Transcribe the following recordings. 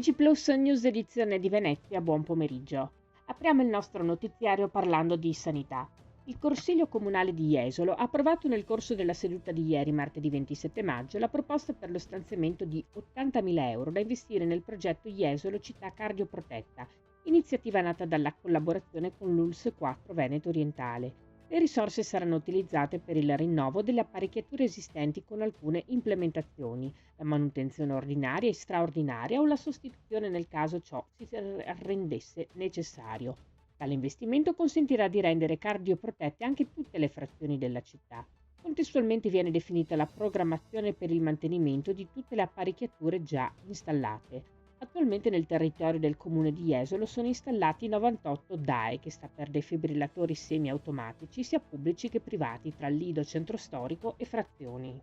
TG Plus News edizione di Venezia, buon pomeriggio. Apriamo il nostro notiziario parlando di sanità. Il Consiglio Comunale di Jesolo ha approvato nel corso della seduta di ieri, martedì 27 maggio, la proposta per lo stanziamento di 80.000 euro da investire nel progetto Jesolo Città Cardioprotetta, iniziativa nata dalla collaborazione con l'ULSS 4 Veneto Orientale. Le risorse saranno utilizzate per il rinnovo delle apparecchiature esistenti con alcune implementazioni, la manutenzione ordinaria e straordinaria o la sostituzione nel caso ciò si rendesse necessario. Tale investimento consentirà di rendere cardioprotette anche tutte le frazioni della città. Contestualmente viene definita la programmazione per il mantenimento di tutte le apparecchiature già installate. Attualmente nel territorio del comune di Jesolo sono installati 98 DAE, che sta per defibrillatori semiautomatici, sia pubblici che privati, tra Lido, centro storico e frazioni.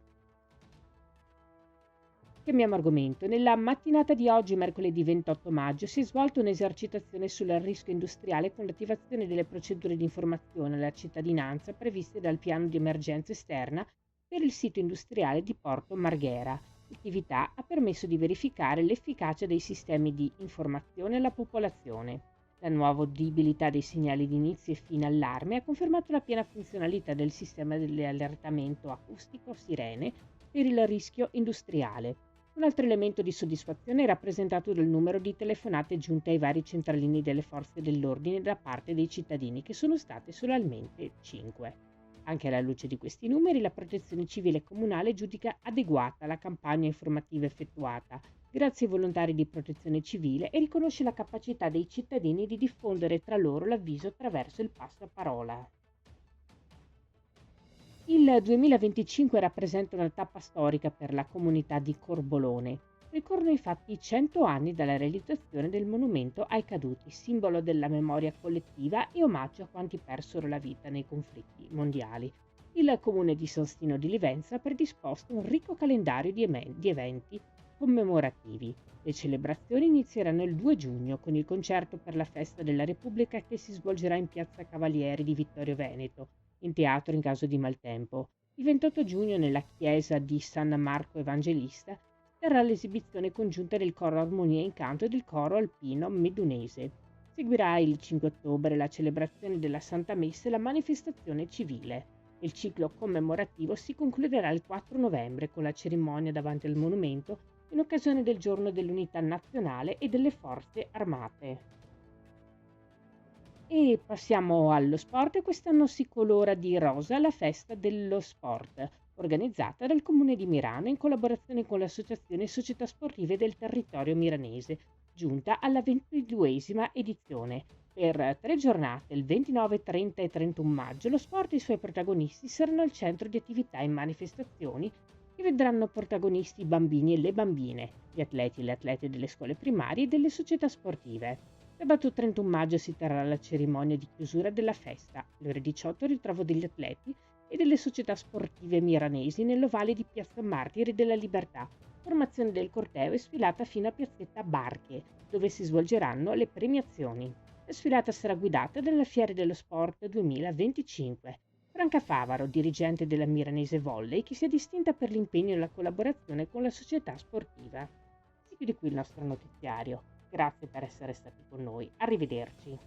Cambiamo argomento. Nella mattinata di oggi, mercoledì 28 maggio, si è svolta un'esercitazione sul rischio industriale con l'attivazione delle procedure di informazione alla cittadinanza previste dal piano di emergenza esterna per il sito industriale di Porto Marghera. L'attività ha permesso di verificare l'efficacia dei sistemi di informazione alla popolazione. La nuova audibilità dei segnali di inizio e fine allarme ha confermato la piena funzionalità del sistema dell'allertamento acustico sirene per il rischio industriale. Un altro elemento di soddisfazione è rappresentato dal numero di telefonate giunte ai vari centralini delle forze dell'ordine da parte dei cittadini, che sono state solamente 5. Anche alla luce di questi numeri, la Protezione Civile Comunale giudica adeguata la campagna informativa effettuata, grazie ai volontari di Protezione Civile, e riconosce la capacità dei cittadini di diffondere tra loro l'avviso attraverso il passaparola. Il 2025 rappresenta una tappa storica per la comunità di Corbolone. Ricorrono infatti i 100 anni dalla realizzazione del monumento ai caduti, simbolo della memoria collettiva e omaggio a quanti persero la vita nei conflitti mondiali. Il comune di Sostino di Livenza ha predisposto un ricco calendario di eventi commemorativi. Le celebrazioni inizieranno il 2 giugno con il concerto per la festa della Repubblica, che si svolgerà in Piazza Cavalieri di Vittorio Veneto, in teatro in caso di maltempo. Il 28 giugno, nella chiesa di San Marco Evangelista, terrà l'esibizione congiunta del coro Armonia in Canto e del coro alpino medunese. Seguirà il 5 ottobre la celebrazione della Santa Messa e la manifestazione civile. Il ciclo commemorativo si concluderà il 4 novembre con la cerimonia davanti al monumento in occasione del Giorno dell'Unità Nazionale e delle Forze Armate. E passiamo allo sport. Quest'anno si colora di rosa la festa dello sport, organizzata dal Comune di Mirano in collaborazione con l'Associazione Società Sportive del Territorio Miranese, giunta alla 22esima edizione. Per 3 giornate, il 29, 30 e 31 maggio, lo sport e i suoi protagonisti saranno al centro di attività e manifestazioni che vedranno protagonisti i bambini e le bambine, gli atleti e le atlete delle scuole primarie e delle società sportive. Sabato 31 maggio si terrà la cerimonia di chiusura della festa. Alle ore 18 il ritrovo degli atleti e delle società sportive miranesi nell'ovale di Piazza Martiri della Libertà, formazione del corteo e sfilata fino a Piazzetta Barche, dove si svolgeranno le premiazioni. La sfilata sarà guidata dalla Fiera dello Sport 2025. Franca Favaro, dirigente della Miranese Volley, che si è distinta per l'impegno e la collaborazione con la società sportiva. Si chiude qui il nostro notiziario. Grazie per essere stati con noi. Arrivederci.